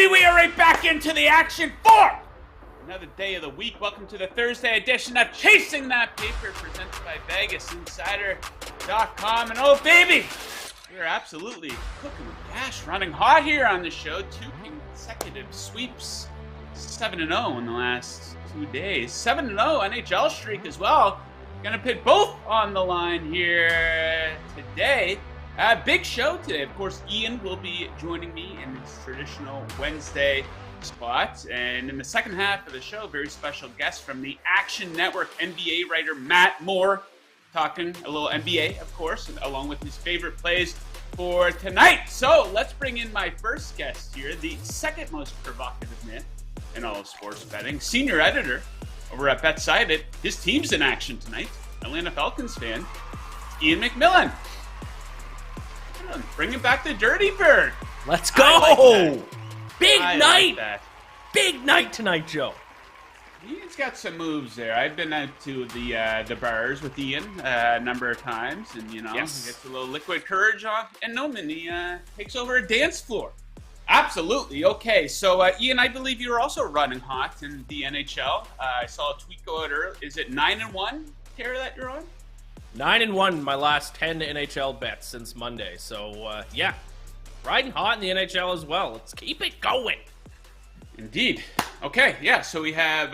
baby, we are right back into the action for another day of the week. Welcome to the Thursday edition of Chasing That Paper, presented by VegasInsider.com. And oh, baby, we are absolutely cooking with gas, running hot here on the show. 2 consecutive sweeps, 7-0 in the last 2 days. 7-0 NHL streak as well. Gonna put both on the line here today. Big show today. Of course, Ian will be joining me in his traditional Wednesday spot. And in the second half of the show, very special guest from the Action Network, NBA writer Matt Moore, talking a little NBA, of course, along with his favorite plays for tonight. So let's bring in my first guest here, the second most provocative man in all of sports betting, senior editor over at VegasInsider. His team's in action tonight. Atlanta Falcons fan, Ian McMillan. Bringing back the Dirty Bird. Let's go! Like Big night! Like Big night tonight, Joe. Ian's got some moves there. I've been out to the bars with Ian a number of times, and he gets a little liquid courage on, and he takes over a dance floor. Absolutely. Okay, so Ian, I believe you're also running hot in the NHL. I saw a tweet go out earlier. Is it 9-1 care that you're on? 9-1 my last 10 NHL bets since Monday. So, yeah, riding hot in the NHL as well. Let's keep it going. Indeed. Okay, yeah, so we have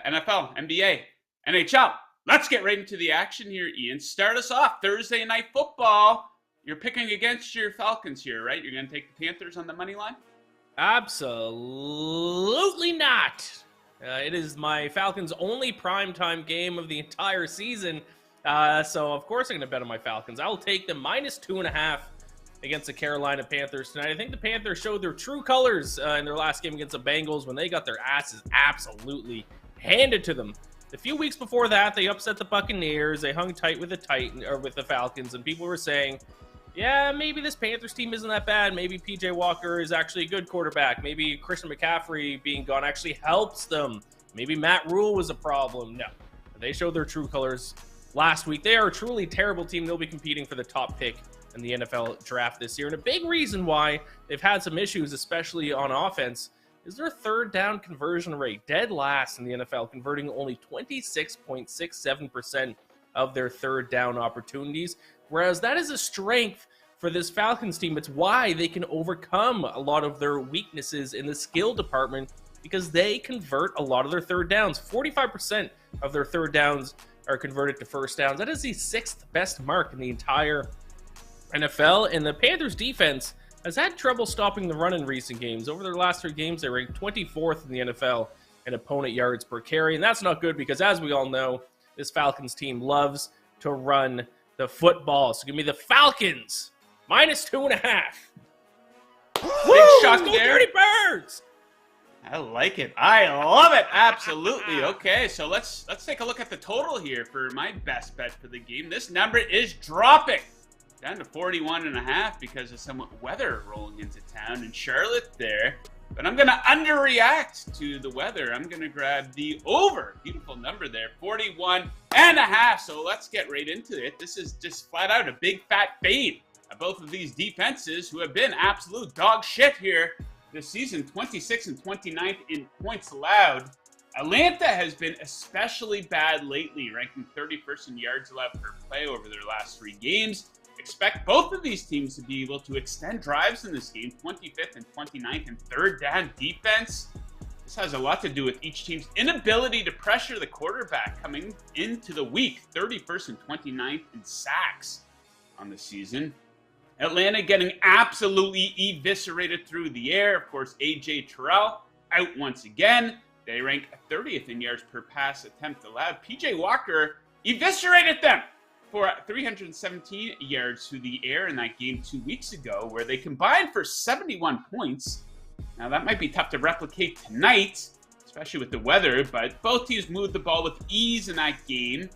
NFL, NBA, NHL. Let's get right into the action here, Ian. Start us off. Thursday Night Football. You're picking against your Falcons here, right? You're going to take the Panthers on the money line? Absolutely not. It is my Falcons' only primetime game of the entire season. So, of course, I'm going to bet on my Falcons. I'll take them -2.5 against the Carolina Panthers tonight. I think the Panthers showed their true colors in their last game against the Bengals when they got their asses absolutely handed to them. A few weeks before that, they upset the Buccaneers. They hung tight with the Falcons, and people were saying, yeah, maybe this Panthers team isn't that bad. Maybe P.J. Walker is actually a good quarterback. Maybe Christian McCaffrey being gone actually helps them. Maybe Matt Rule was a problem. No, they showed their true colors last week. They are a truly terrible team. They'll be competing for the top pick in the NFL draft this year. And a big reason why they've had some issues, especially on offense, is their third down conversion rate. Dead last in the NFL, converting only 26.67% of their third down opportunities. Whereas that is a strength for this Falcons team. It's why they can overcome a lot of their weaknesses in the skill department, because they convert a lot of their third downs. 45% of their third downs are converted to first downs. That is the 6th best mark in the entire NFL. And the Panthers defense has had trouble stopping the run in recent games. Over their last 3 games, they ranked 24th in the NFL in opponent yards per carry. And that's not good because, as we all know, this Falcons team loves to run the football. So give me the Falcons -2.5. Big shot there. Dirty Birds! I like it. I love it. Absolutely. Okay, so let's take a look at the total here for my best bet for the game. This number is dropping down to 41.5 because of some weather rolling into town in Charlotte there. But I'm going to underreact to the weather. I'm going to grab the over. Beautiful number there, 41.5. So let's get right into it. This is just flat out a big fat fade of both of these defenses who have been absolute dog shit here this season. 26th and 29th in points allowed. Atlanta has been especially bad lately, ranking 31st in yards allowed per play over their last 3 games. Expect both of these teams to be able to extend drives in this game, 25th and 29th in third down defense. This has a lot to do with each team's inability to pressure the quarterback coming into the week, 31st and 29th in sacks on the season. Atlanta getting absolutely eviscerated through the air. Of course, A.J. Terrell out once again. They rank 30th in yards per pass attempt allowed. P.J. Walker eviscerated them for 317 yards through the air in that game 2 weeks ago, where they combined for 71 points. Now, that might be tough to replicate tonight, especially with the weather, but both teams moved the ball with ease in that game.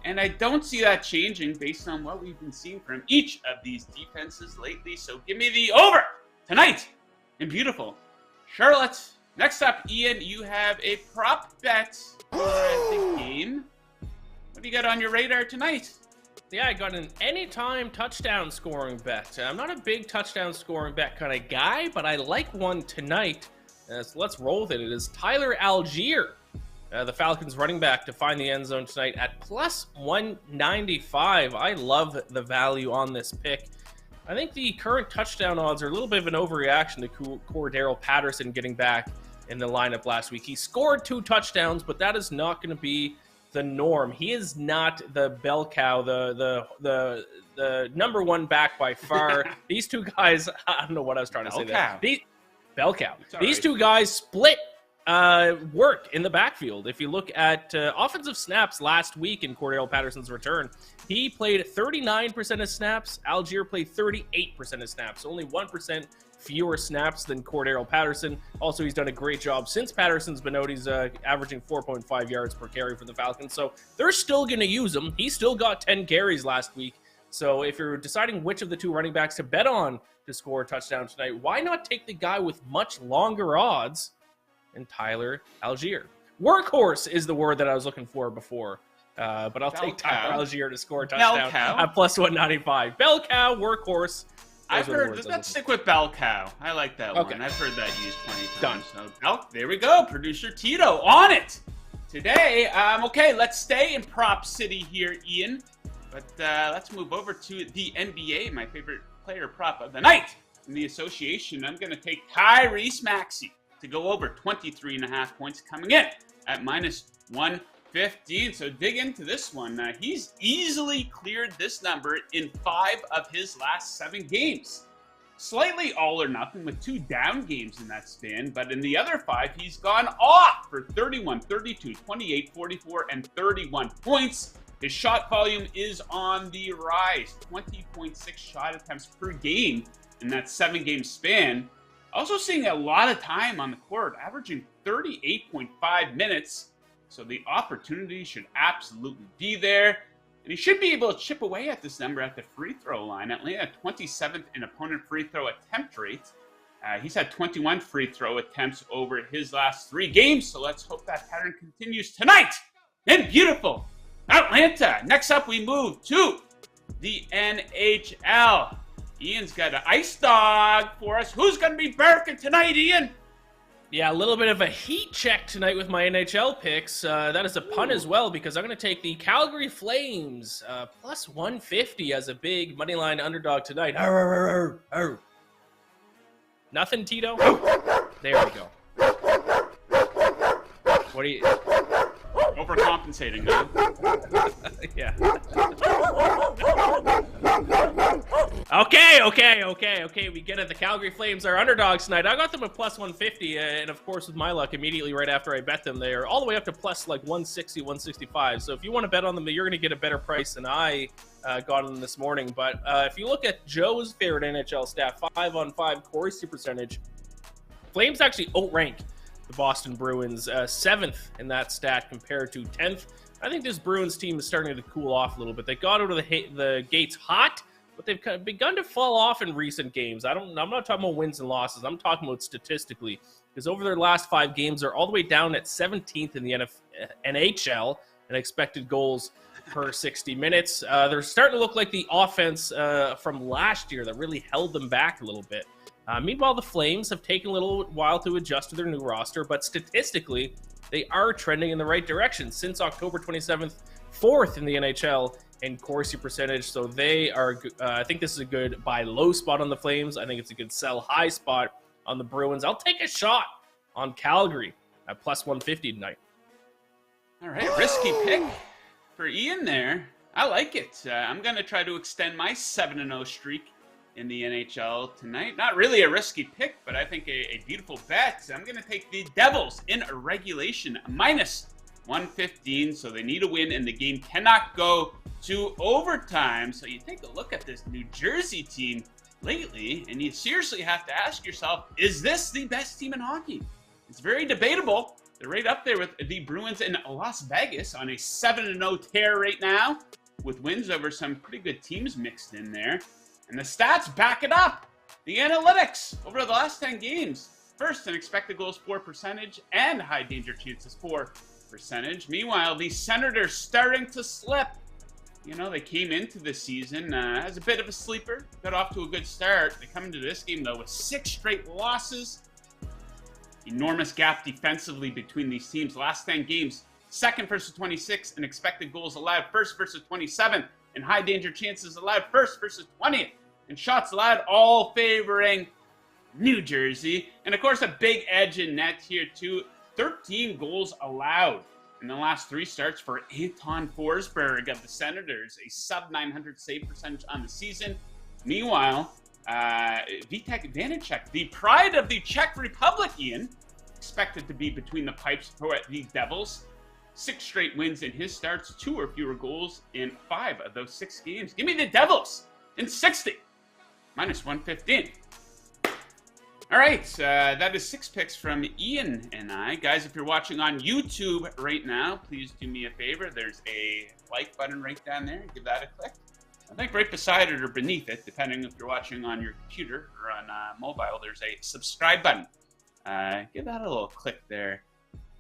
And I don't see that changing based on what we've been seeing from each of these defenses lately. So give me the over tonight in beautiful Charlotte. Next up, Ian, you have a prop bet for the game. What do you got on your radar tonight? Yeah, I got an anytime touchdown scoring bet. I'm not a big touchdown scoring bet kind of guy, but I like one tonight. So let's roll with it. It is Tyler Algier, the Falcons running back, to find the end zone tonight at plus 195. I love the value on this pick. I think the current touchdown odds are a little bit of an overreaction to Cordero Patterson getting back in the lineup last week. He scored 2 touchdowns, but that is not going to be the norm. He is not the bell cow, the number one back by far. These two guys, I don't know what I was trying to say there. Bell cow. These two guys split work in the backfield. If you look at offensive snaps last week in Cordero Patterson's return, he played 39% of snaps. Algier played 38% of snaps. Only 1% fewer snaps than Cordero Patterson. Also, he's done a great job since Patterson's been out. He's averaging 4.5 yards per carry for the Falcons. So they're still going to use him. He still got 10 carries last week. So if you're deciding which of the 2 running backs to bet on to score a touchdown tonight, why not take the guy with much longer odds than Tyler Algier? Workhorse is the word that I was looking for before. But I'll take Tyler Algier to score a touchdown at plus 195. Bell cow, workhorse. I've heard, let's stick with bell cow. I like that one. I've heard that used plenty of times. Done. So, there we go. Producer Tito on it. Today, okay, let's stay in Prop City here, Ian. But let's move over to the NBA, my favorite player prop of the night. In the association, I'm going to take Tyrese Maxey to go over 23.5 points coming in at minus 115. So dig into this one. He's easily cleared this number in 5 of his last 7 games. Slightly all or nothing with 2 down games in that span, but in the other 5, he's gone off for 31, 32, 28, 44, and 31 points. His shot volume is on the rise, 20.6 shot attempts per game in that 7-game span. Also seeing a lot of time on the court, averaging 38.5 minutes. So the opportunity should absolutely be there. And he should be able to chip away at this number at the free throw line. Atlanta 27th in opponent free throw attempt rate. He's had 21 free throw attempts over his last 3 games. So let's hope that pattern continues tonight in beautiful Atlanta. Next up, we move to the NHL. Ian's got an ice dog for us. Who's going to be barking tonight, Ian? Yeah, a little bit of a heat check tonight with my NHL picks. That is a pun as well, because I'm going to take the Calgary Flames plus 150 as a big moneyline underdog tonight. Arr, arr, arr, arr. Nothing, Tito? There we go. What are you... Overcompensating, huh? Yeah. Okay. We get it. The Calgary Flames are underdogs tonight. I got them at plus 150, and of course, with my luck, immediately right after I bet them, they are all the way up to plus like 160, 165. So if you want to bet on them, you're going to get a better price than I got on them this morning. But if you look at Joe's favorite NHL stat, 5-on-5 Corsi percentage, Flames actually outrank the Boston Bruins 7th in that stat compared to 10th. I think this Bruins team is starting to cool off a little bit. They got out of the gates hot, but they've kind of begun to fall off in recent games. I'm not talking about wins and losses. I'm talking about statistically, because over their last 5 games, they're all the way down at 17th in the NHL in expected goals per 60 minutes. They're starting to look like the offense from last year that really held them back a little bit. Meanwhile, the Flames have taken a little while to adjust to their new roster, but statistically, they are trending in the right direction. Since October 27th, 4th in the NHL in Corsi percentage, so they are, I think this is a good buy low spot on the Flames. I think it's a good sell high spot on the Bruins. I'll take a shot on Calgary at plus 150 tonight. All right, risky pick for Ian there. I like it. I'm going to try to extend my 7-0 streak in the NHL tonight. Not really a risky pick, but I think a beautiful bet. I'm going to take the Devils in regulation, minus 115. So they need a win, and the game cannot go to overtime. So you take a look at this New Jersey team lately, and you seriously have to ask yourself, is this the best team in hockey? It's very debatable. They're right up there with the Bruins in Las Vegas on a 7-0 tear right now, with wins over some pretty good teams mixed in there. And the stats back it up. The analytics over the last 10 games. First in expected goals for percentage and high danger chances for percentage. Meanwhile, the Senators starting to slip. you know, they came into the season as a bit of a sleeper, got off to a good start. They come into this game, though, with 6 straight losses. Enormous gap defensively between these teams. Last 10 games, 2nd versus 26 in expected goals allowed, 1st versus 27 in high danger chances allowed, 1st versus 20th in shots allowed, all favoring New Jersey. And, of course, a big edge in net here, too. 13 goals allowed in the last 3 starts for Anton Forsberg of the Senators, a sub-900 save percentage on the season. Meanwhile, Vitek Vanacek, the pride of the Czech Republic, Ian, expected to be between the pipes for the Devils. 6 straight wins in his starts, 2 or fewer goals in 5 of those 6 games. Give me the Devils in 60, minus 115. All right, that is 6 picks from Ian and I. Guys, if you're watching on YouTube right now, please do me a favor. There's a like button right down there. Give that a click. I think right beside it or beneath it, depending if you're watching on your computer or on mobile, there's a subscribe button. Give that a little click there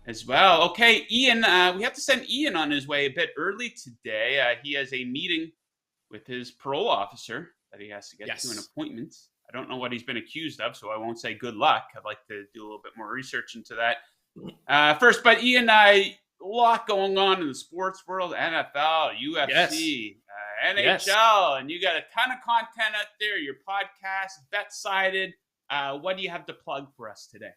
as well. Okay, Ian, we have to send Ian on his way a bit early today. He has a meeting with his parole officer that he has to get to, an appointment. I don't know what he's been accused of, so I won't say good luck. I'd like to do a little bit more research into that first. But Ian, a lot going on in the sports world, NFL, UFC, NHL, and you got a ton of content out there, your podcast, Bet-Sided. What do you have to plug for us today?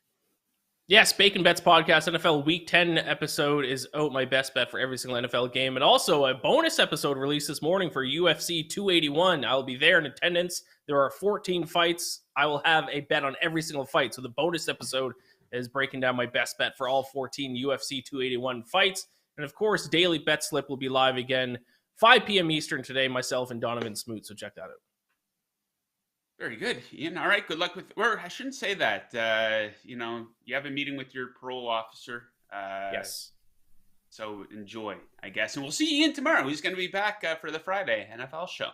Yes, Bacon Bets Podcast, NFL Week 10 episode is out, my best bet for every single NFL game. And also a bonus episode released this morning for UFC 281. I'll be there in attendance. There are 14 fights. I will have a bet on every single fight. So the bonus episode is breaking down my best bet for all 14 UFC 281 fights. And of course, Daily Bet Slip will be live again, 5 p.m. Eastern today, myself and Donovan Smoot. So check that out. Very good, Ian. All right, good luck with, or I shouldn't say that. You know, you have a meeting with your parole officer. Yes. So enjoy, I guess. And we'll see Ian tomorrow. He's going to be back for the Friday NFL show.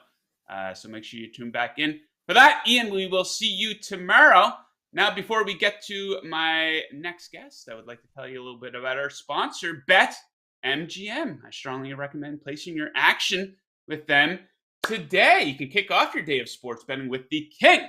So make sure you tune back in for that. Ian, we will see you tomorrow. Now, before we get to my next guest, I would like to tell you a little bit about our sponsor, BetMGM. I strongly recommend placing your action with them today. You can kick off your day of sports betting with the king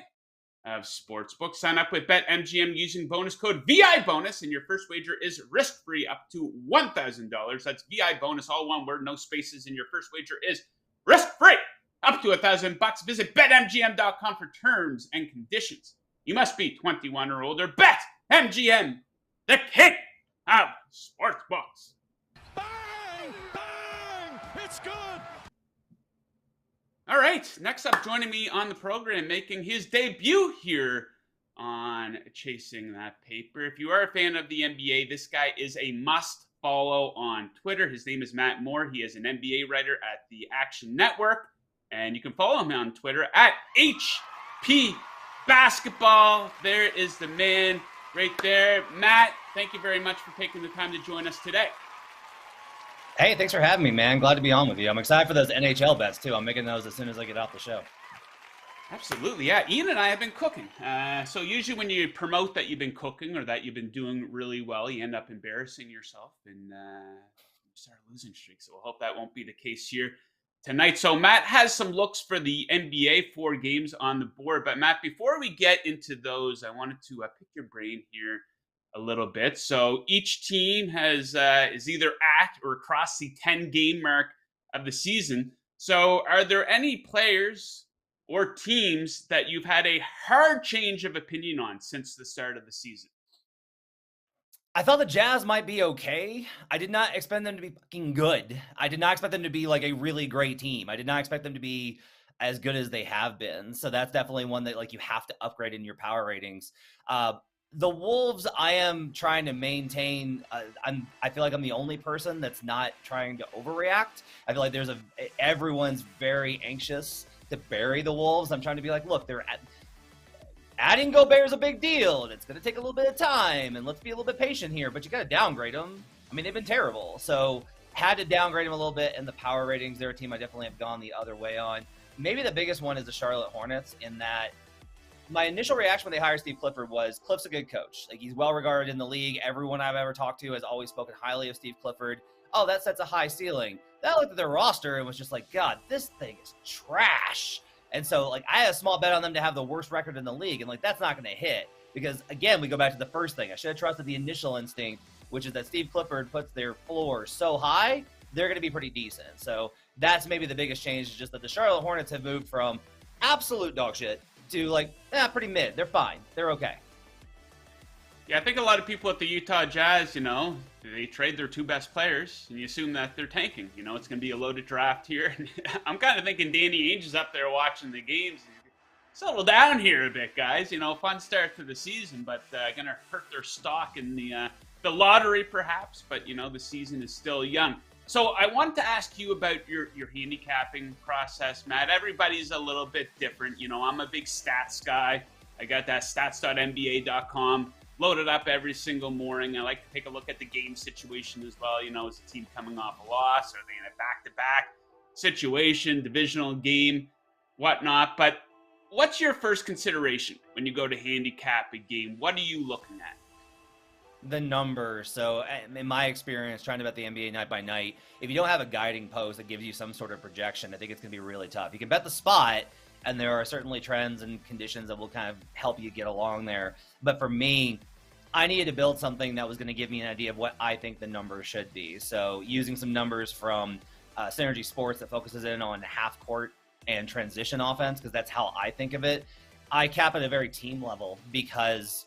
of sportsbooks. Sign up with BetMGM using bonus code VIBONUS, and your first wager is risk-free up to $1,000. That's VIBONUS, all one word, no spaces, and your first wager is risk-free up to $1,000. Visit BetMGM.com for terms and conditions. You must be 21 or older. BetMGM, the king of sportsbooks. Bang! Bang! It's good! All right, next up, joining me on the program, making his debut here on Chasing That Paper. If you are a fan of the NBA, this guy is a must-follow on Twitter. His name is Matt Moore. He is an NBA writer at the Action Network, and you can follow him on Twitter at HP Basketball. There is the man right there. Matt, thank you very much for taking the time to join us today. Hey, thanks for having me, man. Glad to be on with you. I'm excited for those NHL bets, too. I'm making those as soon as I get off the show. Absolutely, yeah. Ian and I have been cooking. So usually when you promote that you've been cooking or that you've been doing really well, you end up embarrassing yourself and start losing streaks. So we'll hope that won't be the case here tonight. So Matt has some looks for the NBA, 4 games on the board. But Matt, before we get into those, I wanted to pick your brain here a little bit. So each team has is either at or across the 10-game mark of the season. So are there any players or teams that you've had a hard change of opinion on since the start of the season? I thought the Jazz might be okay. I did not expect them to be fucking good. I did not expect them to be like a really great team. I did not expect them to be as good as they have been. So that's definitely one that like you have to upgrade in your power ratings. The Wolves, I am trying to maintain. I feel like I'm the only person that's not trying to overreact. I feel like everyone's very anxious to bury the Wolves. I'm trying to be like, look, adding Gobert is a big deal, and it's going to take a little bit of time, and let's be a little bit patient here. But you got to downgrade them. I mean, they've been terrible, so had to downgrade them a little bit. In the power ratings, they're a team I definitely have gone the other way on. Maybe the biggest one is the Charlotte Hornets, in that my initial reaction when they hired Steve Clifford was Cliff's a good coach. Like, he's well regarded in the league. Everyone I've ever talked to has always spoken highly of Steve Clifford. Oh, that sets a high ceiling. Then I looked at their roster and was just like, God, this thing is trash. And so, like, I had a small bet on them to have the worst record in the league, and like, that's not going to hit because, again, we go back to the first thing. I should have trusted the initial instinct, which is that Steve Clifford puts their floor so high, they're going to be pretty decent. So that's maybe the biggest change, is just that the Charlotte Hornets have moved from absolute dog shit to like, pretty mid. They're fine. They're okay. Yeah, I think a lot of people at the Utah Jazz, they trade their 2 best players, and you assume that they're tanking. It's going to be a loaded draft here. I'm kind of thinking Danny Ainge is up there watching the games. Settle down here a bit, guys. Fun start to the season, but going to hurt their stock in the lottery, perhaps. But, the season is still young. So I wanted to ask you about your handicapping process, Matt. Everybody's a little bit different. I'm a big stats guy. I got that stats.nba.com loaded up every single morning. I like to take a look at the game situation as well. Is the team coming off a loss? Are they in a back-to-back situation, divisional game, whatnot? But what's your first consideration when you go to handicap a game? What are you looking at? The numbers. So in my experience, trying to bet the NBA night by night, if you don't have a guiding post that gives you some sort of projection, I think it's going to be really tough. You can bet the spot, and there are certainly trends and conditions that will kind of help you get along there. But for me, I needed to build something that was going to give me an idea of what I think the numbers should be. So using some numbers from Synergy Sports that focuses in on half court and transition offense, because that's how I think of it. I cap at a very team level, because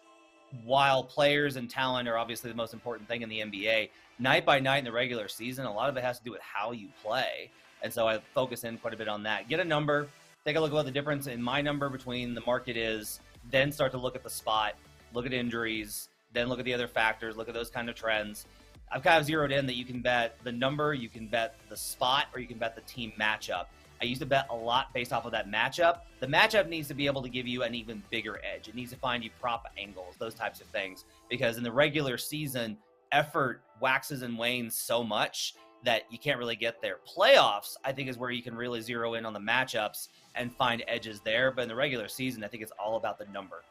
while players and talent are obviously the most important thing in the NBA, night by night in the regular season, a lot of it has to do with how you play. And so I focus in quite a bit on that. Get a number, take a look at what the difference in my number between the market is, then start to look at the spot, look at injuries, then look at the other factors, look at those kind of trends. I've kind of zeroed in that you can bet the number, you can bet the spot, or you can bet the team matchup. I used to bet a lot based off of that matchup. The matchup needs to be able to give you an even bigger edge. It needs to find you prop angles, those types of things. Because in the regular season, effort waxes and wanes so much that you can't really get there. Playoffs, I think, is where you can really zero in on the matchups and find edges there. But in the regular season, I think it's all about the number.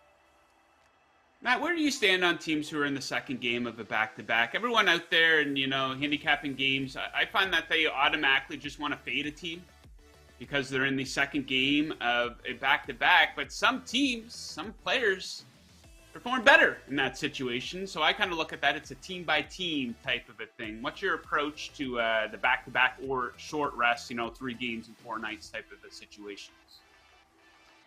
Matt, where do you stand on teams who are in the second game of a back-to-back? Everyone out there and, handicapping games, I find that they automatically just want to fade a team because they're in the second game of a back-to-back. But some teams, some players perform better in that situation. So I kind of look at that. It's a team-by-team type of a thing. What's your approach to the back-to-back or short rest, 3 games and 4 nights type of a situation?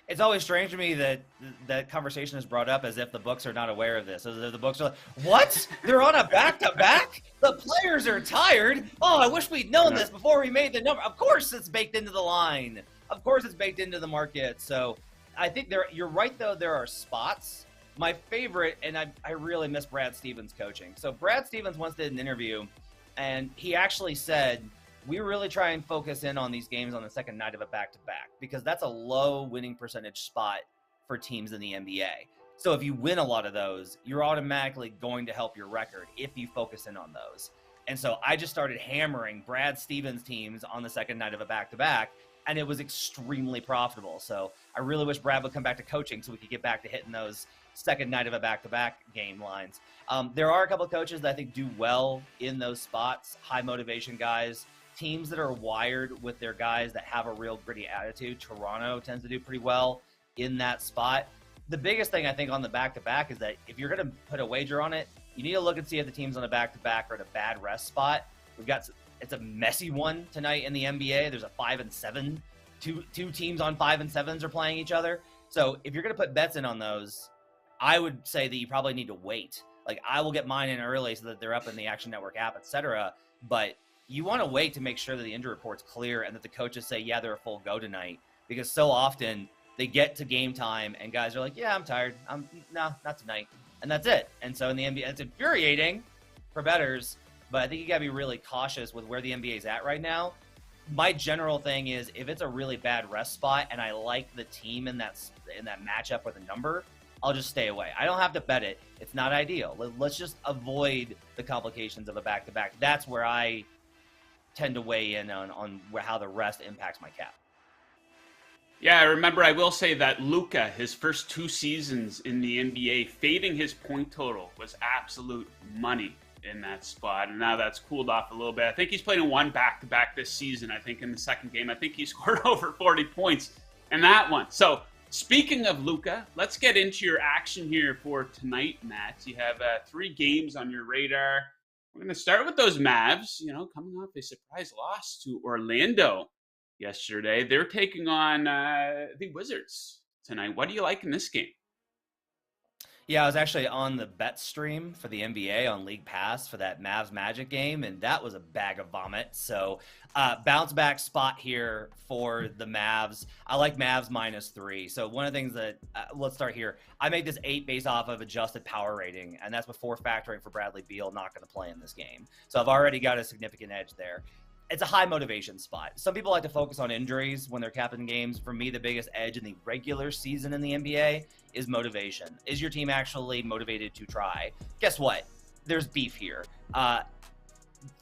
It's always strange to me that that conversation is brought up as if the books are not aware of this. As if the books are like, what? They're on a back-to-back? The players are tired? Oh, I wish we'd known this before we made the number. Of course it's baked into the line. Of course it's baked into the market. So I think you're right, though. There are spots. My favorite, and I really miss Brad Stevens coaching. So Brad Stevens once did an interview, and he actually said, we really try and focus in on these games on the second night of a back-to-back because that's a low winning percentage spot for teams in the NBA. So if you win a lot of those, you're automatically going to help your record if you focus in on those. And so I just started hammering Brad Stevens teams on the second night of a back-to-back, and it was extremely profitable. So I really wish Brad would come back to coaching so we could get back to hitting those second night of a back-to-back game lines. There are a couple of coaches that I think do well in those spots, high motivation guys. Teams that are wired with their guys that have a real gritty attitude. Toronto tends to do pretty well in that spot. The biggest thing I think on the back-to-back is that if you're going to put a wager on it, you need to look and see if the teams on the back-to-back are at a bad rest spot. It's a messy one tonight in the NBA. There's a 5-7. Two teams on 5-7s are playing each other. So if you're going to put bets in on those, I would say that you probably need to wait. Like, I will get mine in early so that they're up in the Action Network app, etc. But you want to wait to make sure that the injury report's clear and that the coaches say, yeah, they're a full go tonight. Because so often they get to game time and guys are like, yeah, I'm tired. No, not tonight. And that's it. And so in the NBA, it's infuriating for bettors, but I think you got to be really cautious with where the NBA is at right now. My general thing is if it's a really bad rest spot and I like the team in that matchup or the number, I'll just stay away. I don't have to bet it. It's not ideal. Let's just avoid the complications of a back-to-back. That's where I tend to weigh in on how the rest impacts my cap. Yeah, I remember. I will say that Luka, his first 2 seasons in the NBA, fading his point total was absolute money in that spot. And now that's cooled off a little bit. I think he's playing one back-to-back this season. I think in the second game, I think he scored over 40 points in that one. So speaking of Luka, let's get into your action here for tonight, Matt. You have 3 games on your radar. We're going to start with those Mavs, coming off a surprise loss to Orlando yesterday. They're taking on the Wizards tonight. What do you like in this game? Yeah, I was actually on the bet stream for the NBA on League Pass for that Mavs Magic game, and that was a bag of vomit. So bounce back spot here for the Mavs. I like Mavs -3. So one of the things that, let's start here. I made this 8 based off of adjusted power rating, and that's before factoring for Bradley Beal not going to play in this game. So I've already got a significant edge there. It's a high motivation spot. Some people like to focus on injuries when they're capping games. For me, the biggest edge in the regular season in the NBA is motivation. Is your team actually motivated to try? Guess what? There's beef here.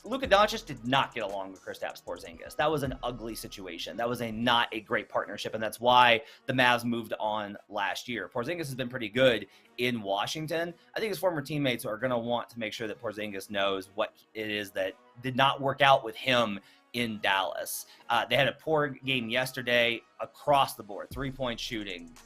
Luka Doncic did not get along with Kristaps Porzingis. That was an ugly situation. That was not a great partnership, and that's why the Mavs moved on last year. Porzingis has been pretty good in Washington. I think his former teammates are going to want to make sure that Porzingis knows what it is that did not work out with him in Dallas. They had a poor game yesterday across the board. 3-point shooting,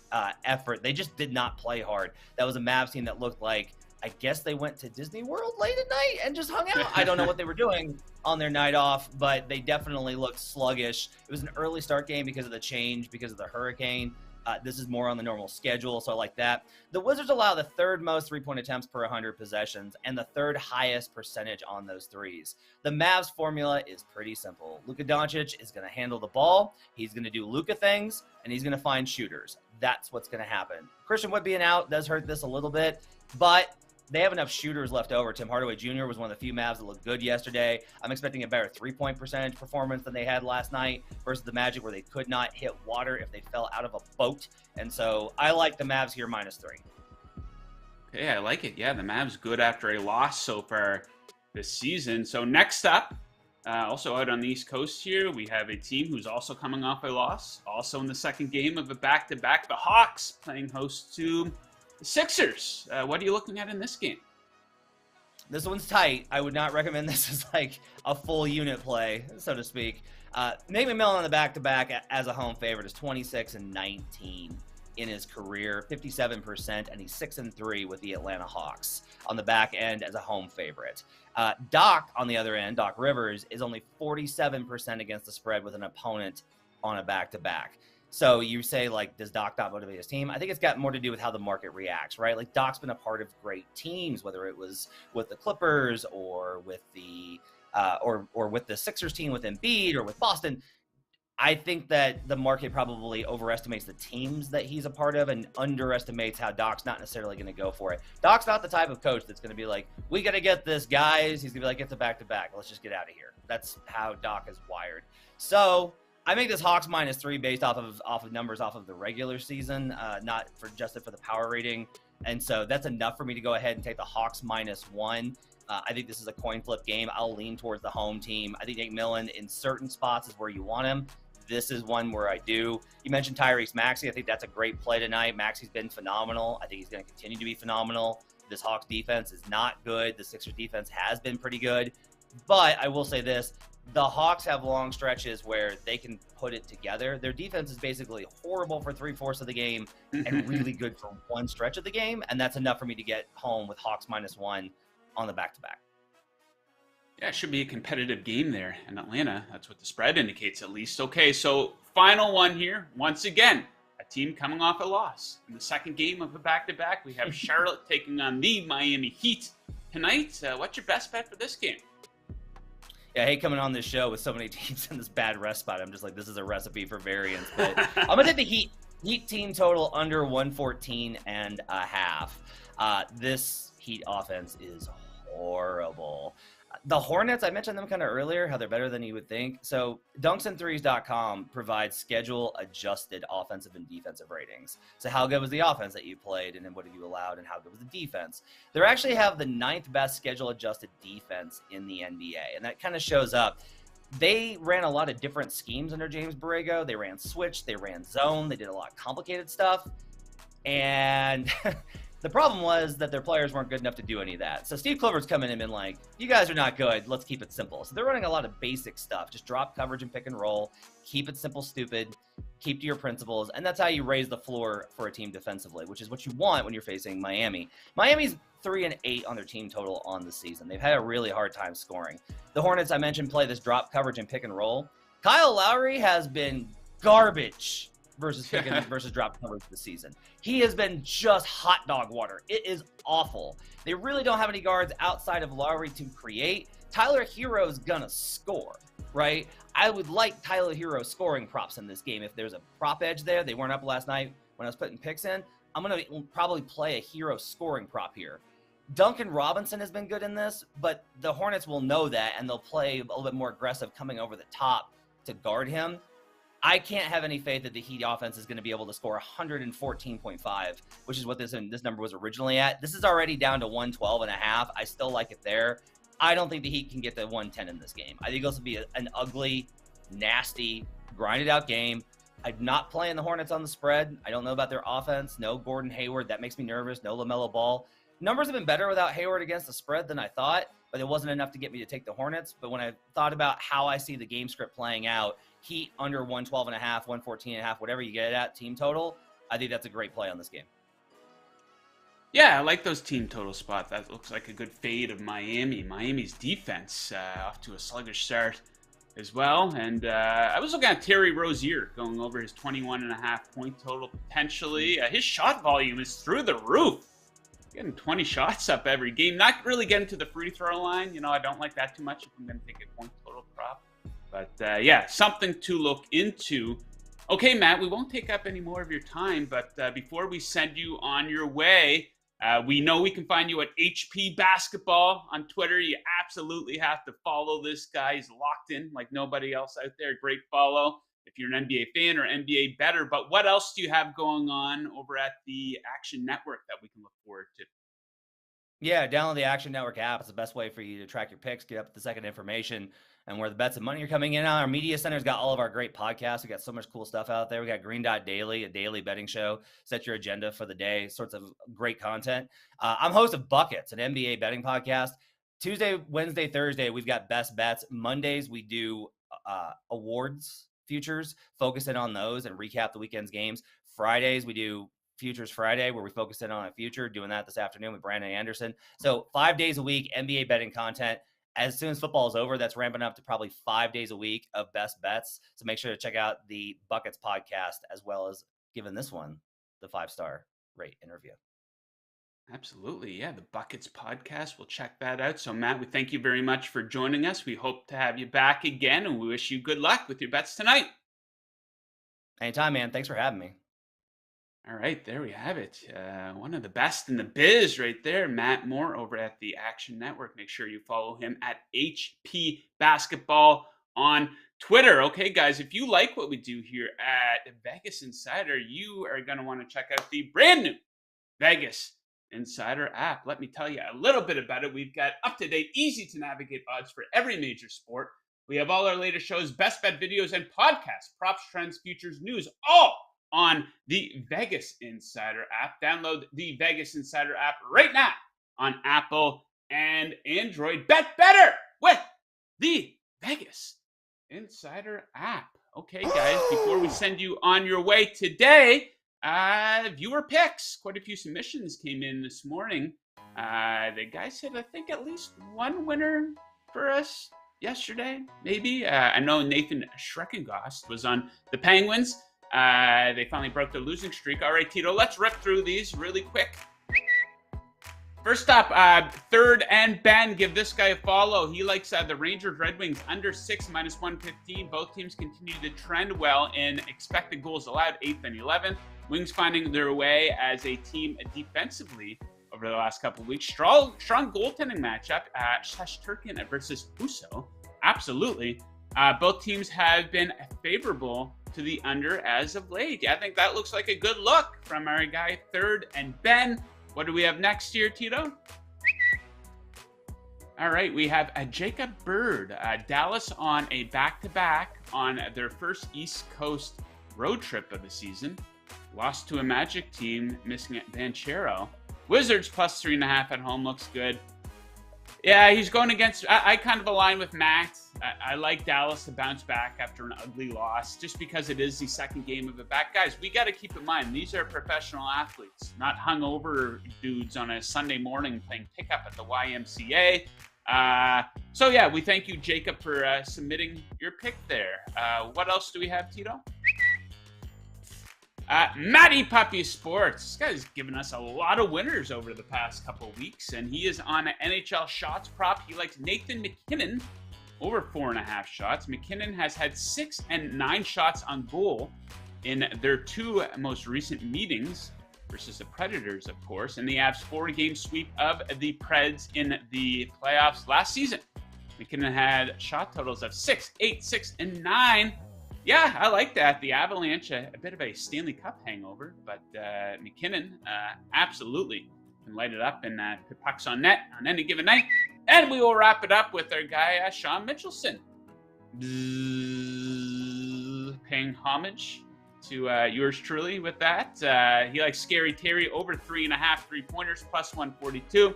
effort. They just did not play hard. That was a Mavs team that looked like, I guess they went to Disney World late at night and just hung out. I don't know what they were doing on their night off, but they definitely looked sluggish. It was an early start game because of the change, because of the hurricane. This is more on the normal schedule, so I like that. The Wizards allow the 3rd most 3-point attempts per 100 possessions and the 3rd highest percentage on those threes. The Mavs formula is pretty simple. Luka Doncic is going to handle the ball. He's going to do Luka things, and he's going to find shooters. That's what's going to happen. Christian Wood being out does hurt this a little bit, but they have enough shooters left over. Tim Hardaway Jr. was one of the few Mavs that looked good yesterday. I'm expecting a better 3-point percentage performance than they had last night versus the Magic, where they could not hit water if they fell out of a boat. And so I like the Mavs here -3. Okay, I like it. Yeah, the Mavs good after a loss so far this season. So next up, also out on the East Coast here, we have a team who's also coming off a loss, also in the second game of a back-to-back. The Hawks playing host to the Sixers. What are you looking at in this game? This one's tight. I would not recommend this as like a full unit play, so to speak. Nate McMillan on the back-to-back as a home favorite is 26-19 in his career, 57%, and he's 6-3 with the Atlanta Hawks on the back end as a home favorite. Doc, on the other end, Doc Rivers, is only 47% against the spread with an opponent on a back-to-back. So you say, like, does Doc not motivate his team? I think it's got more to do with how the market reacts, right? Like, Doc's been a part of great teams, whether it was with the Clippers or with the or with the Sixers team with Embiid or with Boston. I think that the market probably overestimates the teams that he's a part of and underestimates how Doc's not necessarily going to go for it. Doc's not the type of coach that's going to be like, we got to get this, guys. He's going to be like, it's a back-to-back. Let's just get out of here. That's how Doc is wired. So I make this Hawks -3 based off of numbers off of the regular season, not for adjusted for the power rating. And so that's enough for me to go ahead and take the Hawks -1. I think this is a coin flip game. I'll lean towards the home team. I think Nate McMillan in certain spots is where you want him. This is one where I do. You mentioned Tyrese Maxey. I think that's a great play tonight. Maxey's been phenomenal. I think he's going to continue to be phenomenal. This Hawks defense is not good. The Sixers defense has been pretty good. But I will say this. The Hawks have long stretches where they can put it together. Their defense is basically horrible for 3/4 of the game and really good for one stretch of the game. And that's enough for me to get home with Hawks -1 on the back-to-back. Yeah, it should be a competitive game there in Atlanta. That's what the spread indicates, at least. Okay, so final one here. Once again, a team coming off a loss. In the second game of a back-to-back, we have Charlotte taking on the Miami Heat tonight. What's your best bet for this game? Yeah, I hate coming on this show with so many teams in this bad rest spot. I'm just like, this is a recipe for variance. But I'm going to take the Heat team total under 114.5. This Heat offense is horrible. The Hornets, I mentioned them kind of earlier, how they're better than you would think. So dunksandthrees.com provides schedule-adjusted offensive and defensive ratings. So how good was the offense that you played, and then what have you allowed, and how good was the defense? They actually have the 9th best schedule-adjusted defense in the NBA, and that kind of shows up. they ran a lot of different schemes under James Borrego. They ran switch, they ran zone, they did a lot of complicated stuff. And the problem was that their players weren't good enough to do any of that. So Steve Clifford's coming in and been like, you guys are not good. Let's keep it simple. So they're running a lot of basic stuff. Just drop coverage and pick and roll. Keep it simple, stupid. Keep to your principles. And that's how you raise the floor for a team defensively, which is what you want when you're facing Miami. Miami's 3-8 on their team total on the season. They've had a really hard time scoring. The Hornets, I mentioned, play this drop coverage and pick and roll. Kyle Lowry has been garbage versus drop coverage this season. He has been just hot dog water. It is awful. They really don't have any guards outside of Lowry to create. Tyler Hero's gonna score, right? I would like Tyler Hero scoring props in this game. If there's a prop edge there, they weren't up last night when I was putting picks in. I'm gonna probably play a Hero scoring prop here. Duncan Robinson has been good in this, but the Hornets will know that, and they'll play a little bit more aggressive coming over the top to guard him. I can't have any faith that the Heat offense is going to be able to score 114.5, which is what this number was originally at. This is already down to 112.5. I still like it there. I don't think the Heat can get to 110 in this game. I think this will be an ugly, nasty, grinded out game. I'm not playing the Hornets on the spread. I don't know about their offense. No Gordon Hayward. That makes me nervous. No LaMelo Ball. Numbers have been better without Hayward against the spread than I thought, but it wasn't enough to get me to take the Hornets. But when I thought about how I see the game script playing out, Heat under 112.5, 114.5, whatever you get at team total, I think that's a great play on this game. Yeah, I like those team total spots. That looks like a good fade of Miami. Miami's defense off to a sluggish start as well. And I was looking at Terry Rozier going over his 21.5 point total potentially. His shot volume is through the roof. Getting 20 shots up every game. Not really getting to the free throw line. You know, I don't like that too much if I'm going to take a point total prop. But yeah, something to look into. Okay, Matt, we won't take up any more of your time, but before we send you on your way, we know we can find you at HP Basketball on Twitter. You absolutely have to follow this guy. He's locked in like nobody else out there. Great follow if you're an NBA fan or NBA bettor. But what else do you have going on over at the Action Network that we can look forward to? Yeah, download the Action Network app. It's the best way for you to track your picks, get up the second information, and where the bets and money are coming in. Our media center's got all of our great podcasts. We got so much cool stuff out there. We got Green Dot Daily, a daily betting show. Set your agenda for the day. Sorts of great content. I'm host of Buckets, an NBA betting podcast. Tuesday, Wednesday, Thursday, we've got best bets. Mondays, we do awards, futures, focus in on those and recap the weekend's games. Fridays, we do Futures Friday, where we focus in on a future, doing that this afternoon with Brandon Anderson. So 5 days a week, NBA betting content. As soon as football is over, that's ramping up to probably 5 days a week of best bets. So make sure to check out the Buckets podcast, as well as giving this one the 5-star rate interview. Absolutely. Yeah, the Buckets podcast. We'll check that out. So, Matt, we thank you very much for joining us. We hope to have you back again, and we wish you good luck with your bets tonight. Anytime, man. Thanks for having me. All right, there we have it. One of the best in the biz right there, Matt Moore over at the Action Network. Make sure you follow him at HP Basketball on Twitter. Okay, guys, if you like what we do here at Vegas Insider, you are going to want to check out the brand new Vegas Insider app. Let me tell you a little bit about it. We've got up-to-date, easy-to-navigate odds for every major sport. We have all our latest shows, best bet videos, and podcasts, props, trends, futures, news, all on the Vegas Insider app. Download the Vegas Insider app right now on Apple and Android. Bet better with the Vegas Insider app. Okay, guys, before we send you on your way today, viewer picks. Quite a few submissions came in this morning. The guy said, I think at least one winner for us yesterday, maybe. I know Nathan Schreckengost was on the Penguins. They finally broke their losing streak. All right, Tito, let's rip through these really quick. First up, Third and Ben. Give this guy a follow. He likes the Rangers Red Wings under 6 minus 115. Both teams continue to trend well in expected goals allowed, 8th and 11th. Wings finding their way as a team defensively over the last couple of weeks. Strong goaltending matchup. Shesterkin versus Husso. Absolutely. Both teams have been favorable to the under as of late. Yeah, I think that looks like a good look from our guy Third and Ben. What do we have next here, Tito? All right, we have a Jacob Bird. Dallas on a back-to-back on their first East Coast road trip of the season. Lost to a Magic team, missing Banchero. Wizards plus 3.5 at home looks good. Yeah, he's going against... I kind of align with Matt. I like Dallas to bounce back after an ugly loss, just because it is the second game of the back. Guys, we got to keep in mind, these are professional athletes, not hungover dudes on a Sunday morning playing pickup at the YMCA. So, yeah, we thank you, Jacob, for submitting your pick there. What else do we have, Tito? Matty Puppy Sports. This guy's given us a lot of winners over the past couple of weeks, and he is on an NHL shots prop. He likes Nathan McKinnon over 4.5 shots. McKinnon has had 6 and 9 shots on goal in their 2 most recent meetings versus the Predators, of course, and the Avs 4-game sweep of the Preds in the playoffs last season. McKinnon had shot totals of 6, 8, 6, and 9. Yeah, I like that. The Avalanche, a bit of a Stanley Cup hangover, but McKinnon absolutely can light it up and put pucks on net on any given night. And we will wrap it up with our guy, Sean Mitchelson. Paying homage to yours truly with that. He likes Scary Terry over 3.5 3-pointers, plus 142.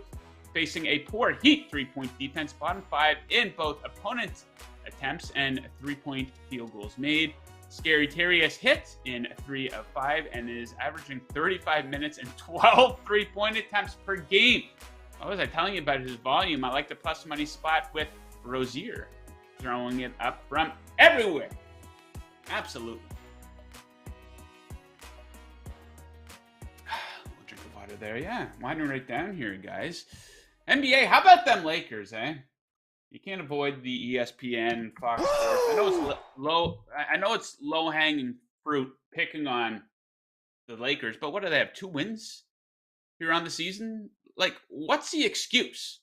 Facing a poor Heat 3-point defense, bottom 5 in both opponent attempts and 3-point field goals made. Scary Terry has hit in 3 of 5 and is averaging 35 minutes and 12 3-point attempts per game. What was I telling you about his volume? I like the plus money spot with Rozier, throwing it up from everywhere. Absolutely. A little drink of water there. Yeah, winding right down here, guys. NBA, how about them Lakers, eh? You can't avoid the ESPN and Fox Sports. I know it's low-hanging fruit picking on the Lakers, but what do they have? 2 wins here on the season? Like, what's the excuse?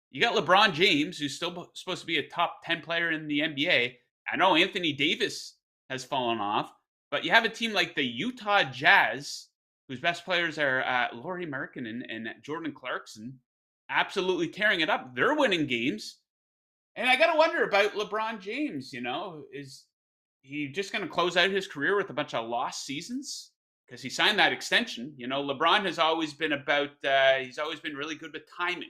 You got LeBron James, who's still supposed to be a top 10 player in the NBA. I know Anthony Davis has fallen off, but you have a team like the Utah Jazz, whose best players are Lauri Markkanen and Jordan Clarkson, absolutely tearing it up. They're winning games. And I got to wonder about LeBron James, is he just going to close out his career with a bunch of lost seasons? Because he signed that extension. LeBron has always been he's always been really good with timing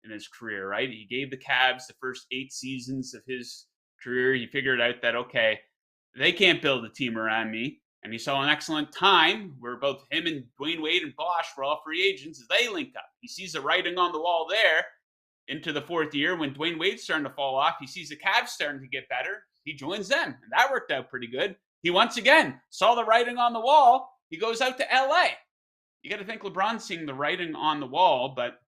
in his career, right? He gave the Cavs the first 8 seasons of his career. He figured out that, okay, they can't build a team around me. And he saw an excellent time where both him and Dwayne Wade and Bosh were all free agents as they link up. He sees the writing on the wall there. Into the 4th year, when Dwayne Wade's starting to fall off, he sees the Cavs starting to get better. He joins them, and that worked out pretty good. He once again saw the writing on the wall. He goes out to LA. You got to think LeBron's seeing the writing on the wall, but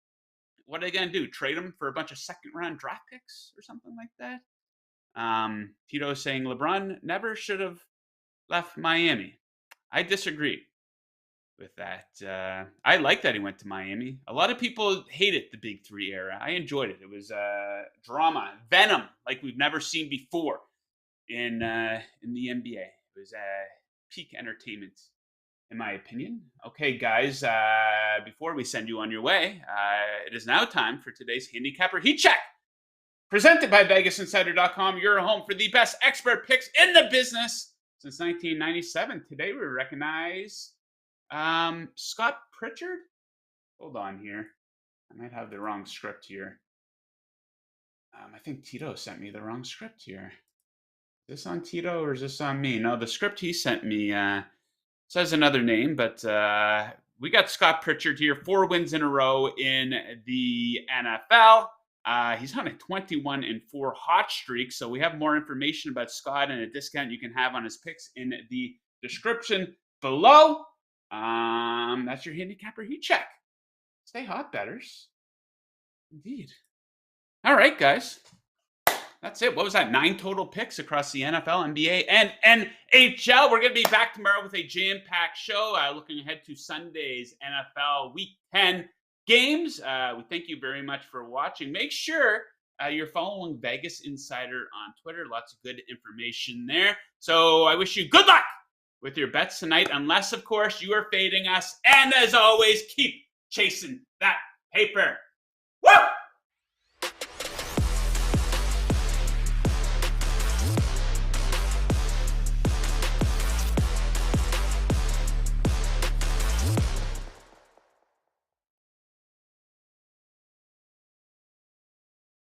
what are they going to do? Trade him for a bunch of second-round draft picks or something like that? Tito's saying LeBron never should have left Miami. I disagree with that. I like that he went to Miami. A lot of people hated the Big 3 era. I enjoyed it. It was drama, venom, like we've never seen before in the NBA. It was peak entertainment, in my opinion. Okay, guys, before we send you on your way, it is now time for today's Handicapper Heat Check. Presented by VegasInsider.com, your home for the best expert picks in the business since 1997. Today we recognize Scott Pritchard? Hold on here. I might have the wrong script here. I think Tito sent me the wrong script here. Is this on Tito or is this on me? No, the script he sent me says another name, but we got Scott Pritchard here. 4 wins in a row in the NFL. He's on a 21-4 hot streak, so we have more information about Scott and a discount you can have on his picks in the description below. That's your Handicapper Heat Check. Stay hot, bettors. Indeed. All right, guys. That's it. What was that? 9 total picks across the NFL, NBA, and NHL. We're going to be back tomorrow with a jam-packed show. Looking ahead to Sunday's NFL Week 10 games. We thank you very much for watching. Make sure you're following Vegas Insider on Twitter. Lots of good information there. So I wish you good luck with your bets tonight, unless, of course, you are fading us. And as always, keep chasing that paper. Woo!